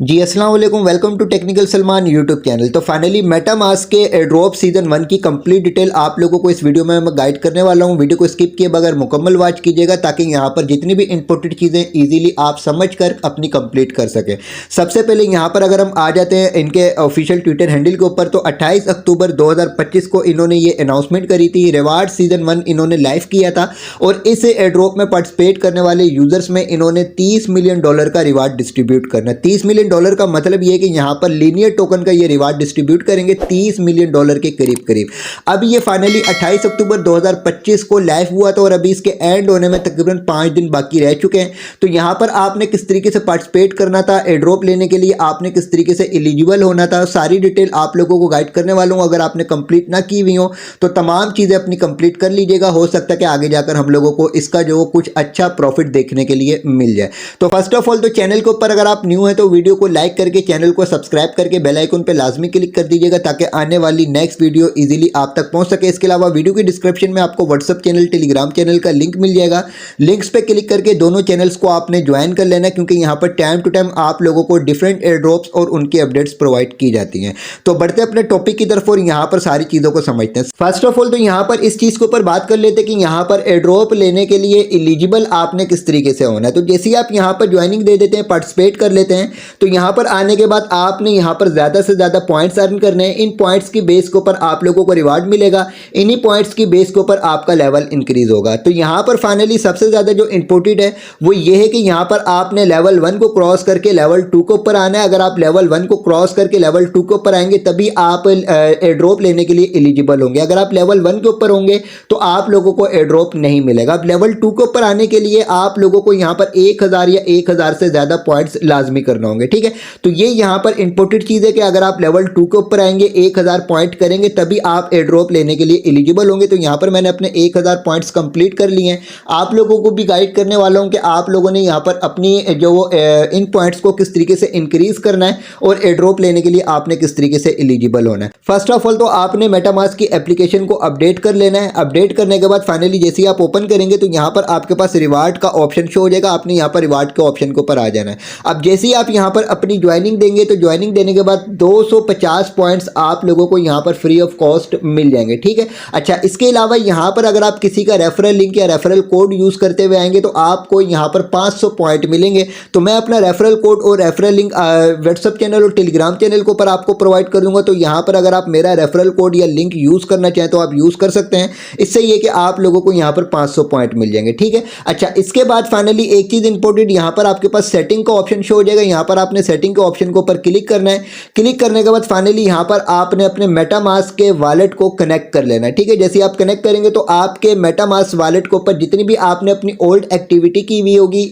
जी अस्सलाम वालेकुम, welcome to technical Salman YouTube channel. तो फाइनली मेटामास्क के एयरड्रॉप सीजन 1 की कंप्लीट डिटेल आप लोगों को इस वीडियो में मैं गाइड करने वाला हूं। वीडियो को स्किप किए बगैर मुकम्मल वॉच कीजिएगा ताकि यहां पर जितनी भी इंपॉर्टेंट चीज़ें इजीली आप समझ कर अपनी कंप्लीट कर सकें। सबसे पहले यहां पर अगर हम आ जाते हैं इनके ऑफिशियल ट्विटर हैंडल के ऊपर, तो 28 अक्टूबर 2025 को इन्होंने ये अनाउंसमेंट करी थी। रिवार्ड सीजन 1 इन्होंने लाइव किया था और इस एयरड्रॉप में पार्टिसिपेट करने वाले यूजर्स में इन्होंने $30 मिलियन का रिवार्ड डिस्ट्रीब्यूट करना। $30 मिलियन का मतलब ये कि यहां पर लीनियर टोकन का ये रिवार्ड डिस्ट्रीब्यूट करेंगे $30 मिलियन के करीब। अब ये फाइनली 28 अक्टूबर 2025 को लाइव हुआ था और अभी इसके एंड होने में तकरीबन 5 दिन बाकी रह चुके हैं। तो यहां पर आपने किस तरीके से पार्टिसिपेट करना था, एयरड्रॉप लेने के लिए आपने किस तरीके से एलिजिबल होना था, सारी डिटेल आप लोगों को गाइड करने वाला हूं। अगर आपने कंप्लीट ना की हुई हो तो तमाम चीजें अपनी कंप्लीट कर लीजिएगा। हो सकता है कि आगे जाकर हम लोगों को इसका जो कुछ अच्छा प्रॉफिट देखने के लिए मिल जाए। तो फर्स्ट ऑफ ऑल तो चैनल के ऊपर अगर आप न्यू है तो वीडियो को लाइक करके चैनल को सब्सक्राइब करके बेल आइकन पे लाजमी क्लिक कर दीजिएगा ताकि आने वाली नेक्स्ट वीडियो इजीली आप तक पहुंच सके। इसके अलावा वीडियो की डिस्क्रिप्शन में आपको व्हाट्सएप चैनल, टेलीग्राम चैनल का लिंक मिल जाएगा। लिंक्स पे क्लिक करके दोनों चैनल्स को आपने ज्वाइन कर लेना, क्योंकि यहाँ पर टाइम टू टाइम आप लोगों को डिफरेंट एयर ड्रॉप्स और उनकी अपडेट्स प्रोवाइड की जाती हैं। तो बढ़ते अपने टॉपिक की तरफ और यहाँ पर सारी चीज़ों को समझते हैं। फर्स्ट ऑफ ऑल तो यहाँ पर इस चीज़ के ऊपर बात कर लेते हैं कि यहाँ पर एयर ड्रॉप लेने के लिए एलिजिबल आपने किस तरीके से होना है। तो जैसे ही आप यहाँ पर ज्वाइनिंग दे देते हैं, पार्टिसिपेट कर लेते हैं, तो यहाँ पर आने के बाद आपने यहाँ पर ज़्यादा से ज़्यादा पॉइंट्स अर्न करने हैं। इन पॉइंट्स की बेस के ऊपर आप लोगों को रिवार्ड मिलेगा। इन्हीं पॉइंट्स की बेस के ऊपर आपका लेवल इंक्रीज होगा। तो यहाँ पर फाइनली सबसे ज़्यादा जो इंपॉर्टेंट है वो ये है कि यहाँ पर आपने लेवल 1 को क्रॉस करके लेवल 2 के ऊपर आना है। अगर आप लेवल 1 को क्रॉस करके लेवल 2 के ऊपर आएंगे तभी आप एयर ड्रॉप लेने के लिए एलिजिबल होंगे। अगर आप लेवल 1 के ऊपर होंगे तो आप लोगों को एयर ड्रॉप नहीं मिलेगा। अब लेवल 2 के ऊपर आने के लिए आप लोगों को यहाँ पर 1000 या 1000 से ज़्यादा पॉइंट्स लाजमी करना होंगे। ठीक है, तो ये यहाँ पर इंपॉर्टेंट चीज़ है कि अगर आप लेवल 2 के ऊपर आएंगे, 1000 पॉइंट करेंगे तभी आप एयर ड्रॉप लेने के लिए एलिजिबल होंगे। तो यहाँ पर मैंने अपने 1000 पॉइंट्स कंप्लीट कर लिए हैं। आप लोगों को भी गाइड करने वाला हूँ कि आप लोगों ने यहाँ पर अपनी जो इन पॉइंट्स को किस तरीके से इंक्रीज करना है और एयर ड्रॉप लेने के लिए आपने किस तरीके से एलिजिबल होना है। फर्स्ट ऑफ ऑल तो आपने मेटामास्क की एप्लीकेशन को अपडेट कर लेना है। अपडेट करने के बाद फाइनली जैसे ही आप ओपन करेंगे तो यहाँ पर आपके पास रिवार्ड का ऑप्शन शो हो जाएगा। आपने यहाँ पर रिवार्ड के ऑप्शन के ऊपर आ जाना है। अब जैसे ही आप यहाँ पर अपनी ज्वाइनिंग देंगे तो ज्वाइनिंग देने के बाद 250 पॉइंट्स आप लोगों को यहाँ पर फ्री ऑफ कॉस्ट मिल जाएंगे। ठीक है, अच्छा इसके अलावा यहाँ पर अगर आप किसी का रेफरल लिंक या रेफरल कोड यूज करते हुए आएंगे तो आपको यहाँ पर 500 पॉइंट मिलेंगे। तो मैं अपना रेफरल कोड और रेफरल लिंक व्हाट्सएप चैनल और टेलीग्राम चैनल के ऊपर आपको प्रोवाइड कर दूंगा। तो यहाँ पर अगर आप मेरा रेफरल कोड या लिंक यूज करना चाहें तो आप यूज कर सकते हैं। इससे ये कि आप लोगों को यहाँ पर 500 पॉइंट मिल जाएंगे। ठीक है, अच्छा इसके बाद फाइनली एक चीज इंपॉर्टेंट, यहाँ पर आपके पास सेटिंग का ऑप्शन शो हो जाएगा। यहाँ पर आपने सेटिंग के ऑप्शन के ऊपर क्लिक करना है। क्लिक करने के बाद फाइनली यहाँ पर आपने अपने मेटामास्क के वॉलेट को कनेक्ट कर लेना है। ठीक है, जैसे आप कनेक्ट करेंगे तो आपके मेटामास्क वॉलेट के ऊपर जितनी भी आपने अपनी ओल्ड एक्टिविटी की हुई होगी,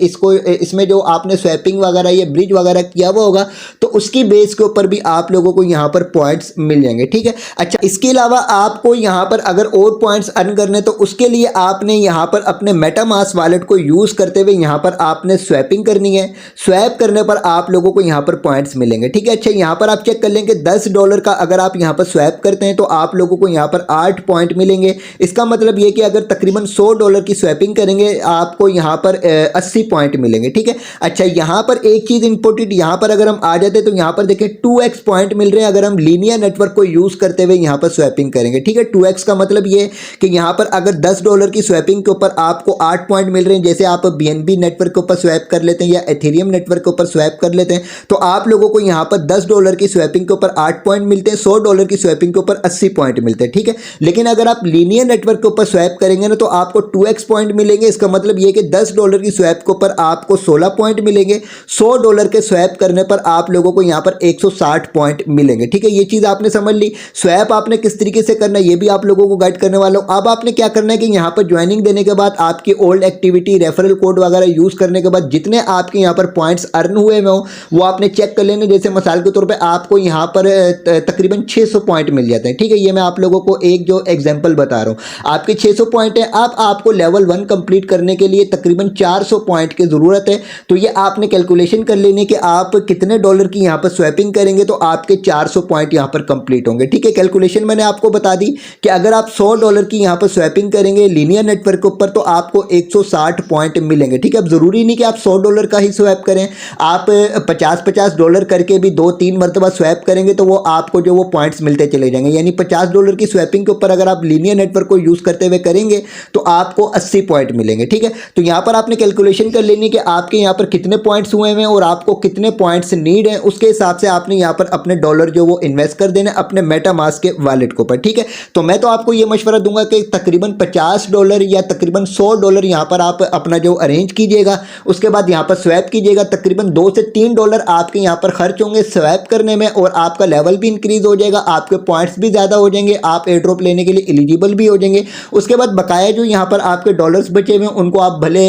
इसमें जो आपने स्वैपिंग वगैरह या ब्रिज वगैरह किया हुआ होगा, तो उसकी बेस के ऊपर भी आप लोगों को यहाँ पर पॉइंट्स मिल जाएंगे। ठीक है, अच्छा इसके अलावा आपको यहाँ पर अगर और पॉइंट्स अर्न करने तो उसके लिए आपने यहाँ पर अपने मेटामास्क वॉलेट को यूज करते हुए यहाँ पर आपने स्वैपिंग करनी है। स्वैप करने पर आप लोगों को यहाँ पर पॉइंट्स मिलेंगे। ठीक है, अच्छा यहाँ पर आप चेक कर लेंगे $10 का अगर आप यहाँ पर स्वैप करते हैं तो आप लोगों को यहाँ पर 8 पॉइंट मिलेंगे। इसका मतलब ये कि अगर तकरीबन $100 की स्वैपिंग करेंगे आपको यहाँ पर 80 पॉइंट मिलेंगे। ठीक है, अच्छा यहाँ पर एक चीज इंपॉर्टेंट, यहाँ पर अगर हम आ जाते हैं तो यहाँ पर देखिए 2x पॉइंट मिल रहे हैं अगर हम लीनियर नेटवर्क को यूज करते हुए यहाँ पर स्वैपिंग करेंगे। ठीक है, 2x का मतलब ये कि यहाँ पर अगर $10 की स्वैपिंग के ऊपर आपको 8 पॉइंट मिल रहे हैं, जैसे आप BNB नेटवर्क के ऊपर स्वैप कर लेते हैं या एथेरियम नेटवर्क के ऊपर स्वैप कर लेते हैं, तो आप लोगों को यहाँ पर $10 की स्वैपिंग के ऊपर 8 पॉइंट मिलते हैं, $100 की स्वैपिंग के ऊपर 80 पॉइंट मिलते हैं। ठीक है, लेकिन अगर आप लीनियर नेटवर्क के ऊपर स्वैप करेंगे ना तो आपको 2x पॉइंट मिलेंगे। इसका मतलब ये कि $10 की स्वैप के ऊपर आपको 16 पॉइंट मिलेंगे। $100 के स्वैप करने पर आप लोगों को यहाँ पर 160 पॉइंट मिलेंगे। ठीक है, ये चीज आपने समझ ली। स्वैप आपने किस तरीके से करना है ये भी आप लोगों को गाइड करने वाला हूं। अब आपने क्या करना है कि यहाँ पर ज्वाइनिंग देने के बाद आपकी ओल्ड एक्टिविटी, रेफरल कोड वगैरह यूज करने के बाद जितने आपके यहाँ पर पॉइंट्स अर्न हुए हो वो आपने चेक कर लेने। जैसे मिसाल के तौर पे आपको यहाँ पर तकरीबन 600 पॉइंट मिल जाते हैं। ठीक है, ये मैं आप लोगों को एक जो एग्जांपल बता रहा हूँ। आपके 600 पॉइंट है, अब आपको लेवल 1 कंप्लीट करने के लिए तकरीबन 400 पॉइंट की जरूरत है। तो ये आपने कैलकुलेशन कर लेनी कि आप कितने डॉलर की यहाँ पर स्वैपिंग करेंगे तो आपके 400 पॉइंट यहाँ पर कंप्लीट होंगे। ठीक है, कैलकुलेशन मैंने आपको बता दी कि अगर आप $100 की यहाँ पर स्वैपिंग करेंगे लीनियर नेटवर्क के ऊपर तो आपको 160 पॉइंट मिलेंगे। ठीक है, अब जरूरी नहीं कि आप $100 का ही स्वैप करें, आप $50 करके भी 2-3 मरतबा स्वैप करेंगे तो वो आपको जो वो पॉइंट्स मिलते चले जाएंगे। यानी $50 की स्वैपिंग के ऊपर अगर आप लीनियर नेटवर्क को यूज़ करते हुए करेंगे तो आपको 80 पॉइंट मिलेंगे। ठीक है, तो यहाँ पर आपने कैलकुलेशन कर लेनी है कि आपके यहाँ पर कितने पॉइंट्स हुए हैं और आपको कितने पॉइंट्स नीड है, उसके हिसाब से आपने यहाँ पर अपने डॉलर जो वो इन्वेस्ट कर देना अपने मेटामास्क के वॉलेट के ऊपर। ठीक है, तो मैं तो आपको ये मशवरा दूंगा कि तकरीबन $50 या तकरीबन $100 यहाँ पर आप अपना जो अरेंज कीजिएगा, उसके बाद यहाँ पर स्वैप कीजिएगा। तकरीबन $2 से $3 आपके यहाँ पर खर्च होंगे स्वैप करने में और आपका लेवल भी इंक्रीज हो जाएगा, आपके पॉइंट्स भी ज़्यादा हो जाएंगे, आप एयर ड्रॉप लेने के लिए एलिजिबल भी हो जाएंगे। उसके बाद बकाया जो यहाँ पर आपके डॉलर्स बचे हुए हैं उनको आप भले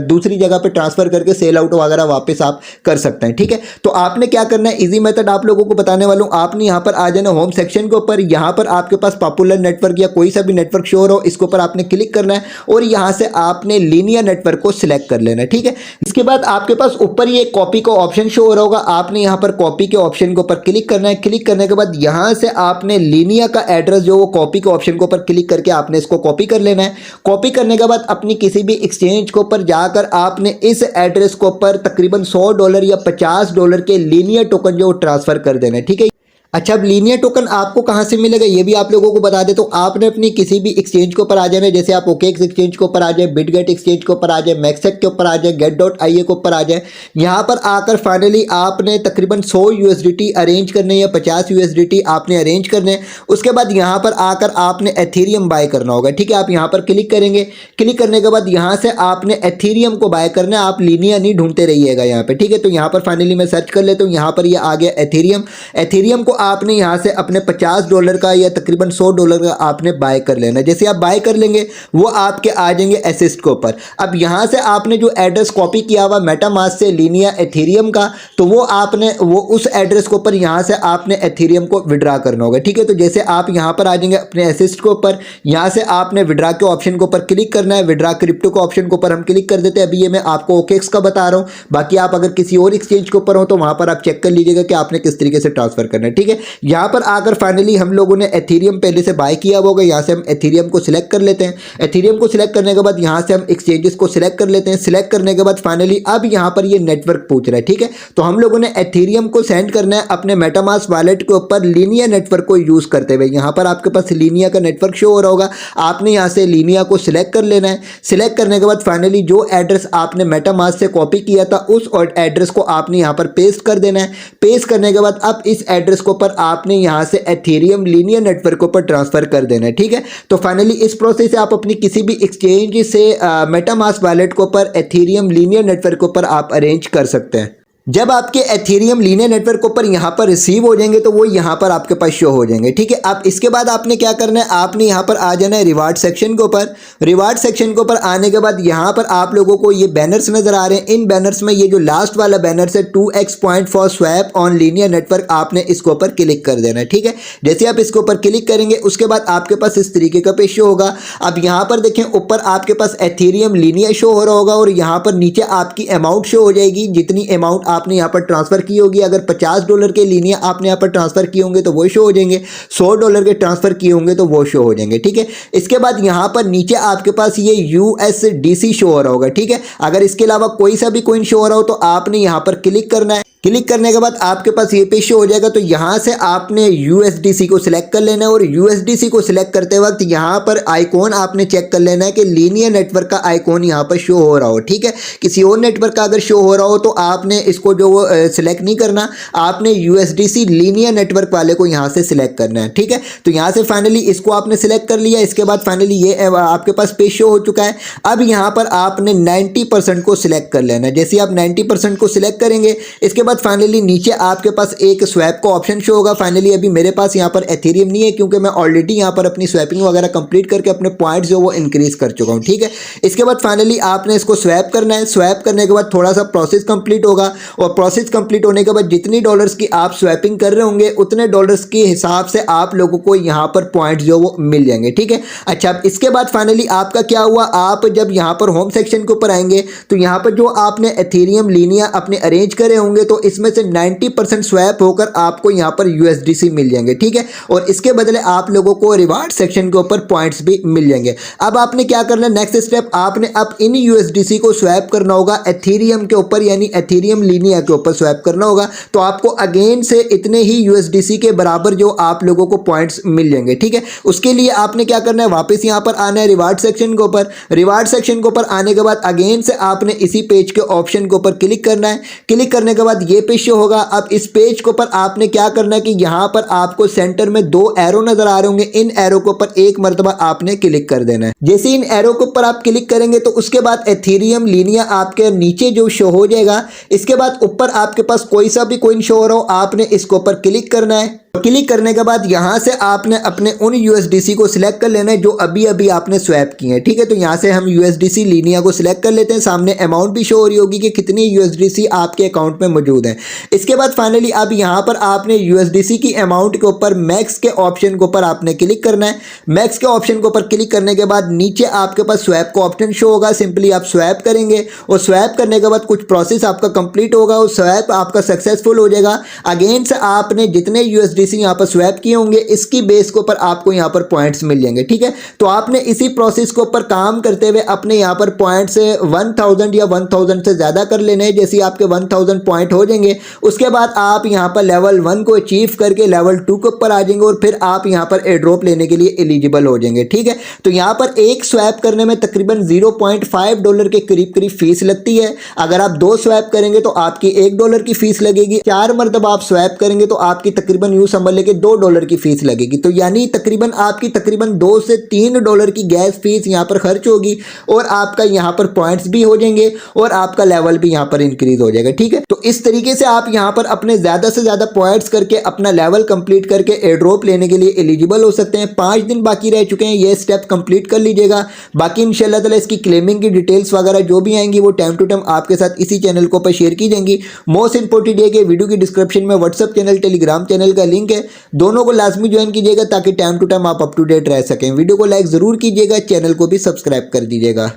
दूसरी जगह पर ट्रांसफर करके सेल आउट वगैरह वापस आप कर सकते हैं। ठीक है, तो आपने क्या करना है, इजी मेथड आप लोगों को बताने वाला हूँ। आपने यहाँ पर आ जाना होम सेक्शन के ऊपर, यहाँ पर आपके पास पॉपुलर नेटवर्क या कोई सा भी नेटवर्क शो हो, इसके ऊपर आपने क्लिक करना है और यहाँ से आपने लीनियर नेटवर्क को सिलेक्ट कर लेना है। ठीक है, इसके बाद आपके पास ऊपर ये कॉपी का ऑप्शन शो हो रहा होगा, आपने यहाँ पर कॉपी के ऑप्शन के ऊपर क्लिक करना है। क्लिक करने के बाद यहाँ से आपने लीनियर का एड्रेस जो वो कॉपी के ऑप्शन के ऊपर क्लिक करके आपने इसको कॉपी कर लेना है। कॉपी करने के बाद अपनी किसी भी एक्सचेंज के ऊपर जाकर आपने इस एड्रेस के ऊपर तकरीबन $100 या $50 के लीनियर टोकन जो ट्रांसफर कर देना है। ठीक है, अच्छा, अब लीनियर टोकन आपको कहाँ से मिलेगा ये भी आप लोगों को बता दें। तो आपने अपनी किसी भी एक्सचेंज के ऊपर आ जाना है, जैसे आप ओकेएक्स एक्सचेंज के ऊपर आ जाए, बिटगेट एक्सचेंज के ऊपर आ जाए, मैक्सेक के ऊपर आ जाए, get.ia के ऊपर आ जाए। यहाँ पर आकर फाइनली आपने तकरीबन 100 USDT अरेंज करने या 50 USDT आपने अरेंज करने। उसके बाद यहाँ पर आकर आपने एथेरियम बाय करना होगा। ठीक है, आप यहाँ पर क्लिक करेंगे। क्लिक करने के बाद यहाँ से आपने एथेरियम को बाय करना है, आप लीनियर नहीं ढूंढते रहिएगा यहाँ पे। ठीक है, तो यहाँ पर फाइनली मैं सर्च कर लेता हूँ, यहाँ पर ये आ गया एथेरियम। एथेरियम को आपने यहाँ से अपने $50 का या तकरीबन $100 का आपने बाय कर लेना। जैसे आप बाय कर लेंगे वो आपके आ जाएंगे असिस्ट के ऊपर। अब यहाँ से आपने जो एड्रेस कॉपी किया हुआ मेटामास्क से लीनियर एथेरियम का, तो वो आपने उस एड्रेस के ऊपर यहाँ से आपने एथेरियम को विड्रा करना होगा। ठीक है, तो जैसे आप यहाँ पर आ जाएंगे अपने असिस्ट के ऊपर, यहाँ से आपने विड्रा के ऑप्शन के ऊपर क्लिक करना है। विड्रा क्रिप्टो के ऑप्शन के ऊपर हम क्लिक कर देते हैं। अभी ये मैं आपको ओकेएक्स का बता रहा हूँ, बाकी आप अगर किसी और एक्सचेंज के ऊपर हो तो वहाँ पर आप चेक कर लीजिएगा कि आपने किस तरीके से ट्रांसफर करना है। ठीक है, यहाँ पर आकर फाइनली हम लोगों ने एथेरियम पहले से बाय किया होगा, यहाँ से हम एथेरियम को सिलेक्ट कर लेते हैं। एथेरियम को सिलेक्ट करने के बाद यहाँ से हम एक्सचेंजेस को सिलेक्ट कर लेते हैं। सिलेक्ट करने के बाद फाइनली अब यहाँ पर ये नेटवर्क पूछ रहा है। ठीक है, तो हम लोगों ने एथेरियम को सेंड करना है अपने मेटामास्क वॉलेट के ऊपर लीनियर नेटवर्क को यूज करते हुए। यहाँ पर आपके पास लीनियर का नेटवर्क शो हो रहा होगा, आपने यहाँ से लीनियर को सिलेक्ट कर लेना है। सिलेक्ट करने के बाद फाइनली जो एड्रेस आपने मेटामास्क से कॉपी किया था उस एड्रेस को आपने यहाँ पर पेस्ट कर देना है। पेस्ट करने के बाद अब इस एड्रेस के ऊपर आपने यहाँ से एथेरियम लीनियर नेटवर्क के ऊपर ट्रांसफर कर देना है। ठीक है, तो फाइनली इस प्रोसेस से आप अपनी किसी भी एक्सचेंज से मेटामास्क वॉलेट के ऊपर एथेरियम लीनियर नेटवर्क के ऊपर आप अरेंज कर सकते हैं। जब आपके एथेरियम लीनियर नेटवर्क के ऊपर यहाँ पर रिसीव हो जाएंगे तो वो यहाँ पर आपके पास शो हो जाएंगे। ठीक है, अब इसके बाद आपने क्या करना है, आपने यहाँ पर आ जाना है रिवार्ड सेक्शन के ऊपर। रिवार्ड सेक्शन के ऊपर आने के बाद यहाँ पर आप लोगों को ये बैनर्स नजर आ रहे हैं। इन बैनर्स में ये जो लास्ट वाला बैनर है 2x point for swap on linear network, आपने इसके ऊपर क्लिक कर देना है। ठीक है, जैसे आप इसके ऊपर क्लिक करेंगे उसके बाद आपके पास इस तरीके का पेज शो होगा। अब यहाँ पर देखें ऊपर आपके पास एथेरियम लीनियर शो हो रहा होगा और यहाँ पर नीचे आपकी अमाउंट शो हो जाएगी, जितनी अमाउंट आपने यहाँ पर ट्रांसफर की होगी। अगर $50 के लीनियर आपने यहाँ पर ट्रांसफर किए होंगे तो वो शो हो जाएंगे, $100 के ट्रांसफर किए होंगे तो वो शो हो जाएंगे। ठीक है, इसके बाद यहाँ पर नीचे आपके पास ये USDC शो हो रहा होगा। ठीक है, अगर इसके अलावा कोई सा भी कॉइन शो हो रहा हो तो आपने यहाँ पर क्लिक करना है। क्लिक करने के बाद आपके पास ये पेज शो हो जाएगा, तो यहाँ से आपने USDC को सिलेक्ट कर लेना है और USDC को सिलेक्ट करते वक्त यहाँ पर आइकॉन आपने चेक कर लेना है कि लीनियर नेटवर्क का आइकॉन यहाँ पर शो हो रहा हो। ठीक है, किसी और नेटवर्क का अगर शो हो रहा हो तो आपने इसको जो सिलेक्ट नहीं करना, आपने USDC लीनियर नेटवर्क वाले को यहाँ से सिलेक्ट करना है। ठीक है, तो यहाँ से फाइनली इसको आपने सिलेक्ट कर लिया। इसके बाद फाइनली ये आपके पास पेज शो हो चुका है। अब यहाँ पर आपने 90% को सिलेक्ट कर लेना है। जैसे आप 90% को सिलेक्ट करेंगे इसके फाइनली नीचे आपके पास एक स्वैप का ऑप्शन शो होगा। फाइनली अभी मेरे पास यहाँ पर एथेरियम नहीं है क्योंकि मैं ऑलरेडी यहाँ पर अपनी स्वैपिंग वगैरह कंप्लीट करके अपने पॉइंट्स जो वो इंक्रीज कर चुका हूँ। ठीक है, इसके बाद फाइनली आपने इसको स्वैप करना है। स्वैप करने के बाद थोड़ा सा प्रोसेस कंप्लीट होगा और प्रोसेस कंप्लीट होने के बाद जितनी डॉलर्स की आप स्वैपिंग कर रहे होंगे उतने डॉलर्स के हिसाब से आप लोगों को यहाँ पर पॉइंट्स जो वो मिल जाएंगे। ठीक है, अच्छा अब इसके बाद फाइनली आपका क्या हुआ, आप जब यहाँ पर होम सेक्शन के ऊपर आएंगे तो यहाँ पर जो आपने एथेरियम लीनियर अपने अरेंज करे होंगे तो इसमें से 90% स्वैप होकर आपको यहाँ पर यूएसडीसी मिल जाएंगे, ठीक है। और इसके बदले आप लोगों को रिवार्ड सेक्शन के ऊपर पॉइंट्स भी मिल जाएंगे। अब आपने क्या करना है, नेक्स्ट स्टेप आपने अब इन यूएसडीसी को स्वैप करना होगा एथेरियम के ऊपर, यानी एथेरियम लीनिया के ऊपर स्वैप करना होगा। तो आपको अगेन से इतने ही यूएसडीसी के बराबर जो आप लोगों को पॉइंट्स मिल जाएंगे, ठीक है। उसके लिए आपने क्या करना है, वापस यहाँ पर आना है रिवार्ड सेक्शन के ऊपर। रिवार्ड सेक्शन के ऊपर आने के बाद अगेन से आपने इसी पेज के ऑप्शन के ऊपर क्लिक करना है। क्लिक करने के बाद ये पेज शो होगा। अब इस पेज के ऊपर आपने क्या करना है कि यहाँ पर आपको सेंटर में 2 एरो नजर आ रहे होंगे, इन एरो के ऊपर एक मरतबा आपने क्लिक कर देना है। जैसे इन एरो के ऊपर आप क्लिक करेंगे तो उसके बाद एथेरियम लीनिया आपके नीचे जो शो हो जाएगा। इसके बाद ऊपर आपके पास कोई सा भी कॉइन शो हो रहा हो, आपने इसके ऊपर क्लिक करना है। क्लिक करने के बाद यहाँ से आपने अपने उन यूएसडीसी को सिलेक्ट कर लेना है जो अभी अभी आपने स्वैप किए हैं, ठीक है। तो यहाँ से हम यूएसडीसी लीनिया को सिलेक्ट कर लेते हैं। सामने अमाउंट भी शो हो रही होगी कि कितनी यूएसडीसी आपके अकाउंट में मौजूद है। इसके बाद फाइनली अब यहाँ पर आपने यूएसडीसी की अमाउंट के ऊपर मैक्स के ऑप्शन के ऊपर आपने क्लिक करना है। मैक्स के ऑप्शन के ऊपर क्लिक करने के बाद नीचे आपके पास स्वैप का ऑप्शन शो होगा। सिंपली आप स्वैप करेंगे और स्वैप करने के बाद कुछ प्रोसेस आपका कंप्लीट होगा और स्वैप आपका सक्सेसफुल हो जाएगा। अगेन से आपने जितने यूएसडीसी यहाँ पर स्वैप किए होंगे इसकी बेस के ऊपर आपको यहाँ पर पॉइंट्स मिल जाएंगे, ठीक है। तो आपने इसी प्रोसेस के ऊपर काम करते हुए अपने यहाँ पर पॉइंट्स 1000 या 1000 से ज़्यादा कर लेने हैं। जैसे आपके 1000 पॉइंट हो जाएंगे उसके बाद आप यहाँ पर लेवल 1 को अचीव करके लेवल 2 के ऊपर आ जाएंगे और फिर आप यहाँ पर एयर ड्रॉप लेने के लिए एलिजिबल हो जाएंगे, ठीक है। तो यहाँ पर एक स्वैप करने में तकरीबन $0.5 के करीब करीब फीस लगती है। अगर आप 2 स्वैप करेंगे तो आपकी $1 की फीस लगेगी। 4 मरतबा आप स्वैप करेंगे तो आपकी तकरीबन यूँ समझ लें कि $2 की फीस लगेगी। तो यानी तकरीबन आपकी तकरीबन $2 से $3 की गैस फीस यहाँ पर खर्च होगी और आपका यहाँ पर पॉइंट्स भी हो जाएंगे और आपका लेवल भी यहाँ पर इंक्रीज हो जाएगा, ठीक है। तो इस तरीके से आप यहाँ पर अपने ज़्यादा से ज़्यादा पॉइंट्स करके अपना लेवल कंप्लीट करके एयर ड्रॉप लेने के लिए एलिजिबल हो सकते हैं। 5 दिन बाकी रह चुके हैं, ये स्टेप कंप्लीट कर लीजिएगा। बाकी इंशाल्लाह ताला इसकी क्लेमिंग की डिटेल्स वगैरह जो भी आएंगी वो टाइम टू टाइम आपके साथ इसी चैनल को पर शेयर की जाएंगी। मोस्ट इंपॉर्टेंट ये कि वीडियो की डिस्क्रिप्शन में व्हाट्सअप चैनल टेलीग्राम चैनल का लिंक है, दोनों को लाजमी ज्वाइन कीजिएगा ताकि टाइम टू टाइम आप अप टू डेट रह सकें। वीडियो को लाइक ज़रूर कीजिएगा, चैनल को भी सब्सक्राइब कर दीजिएगा।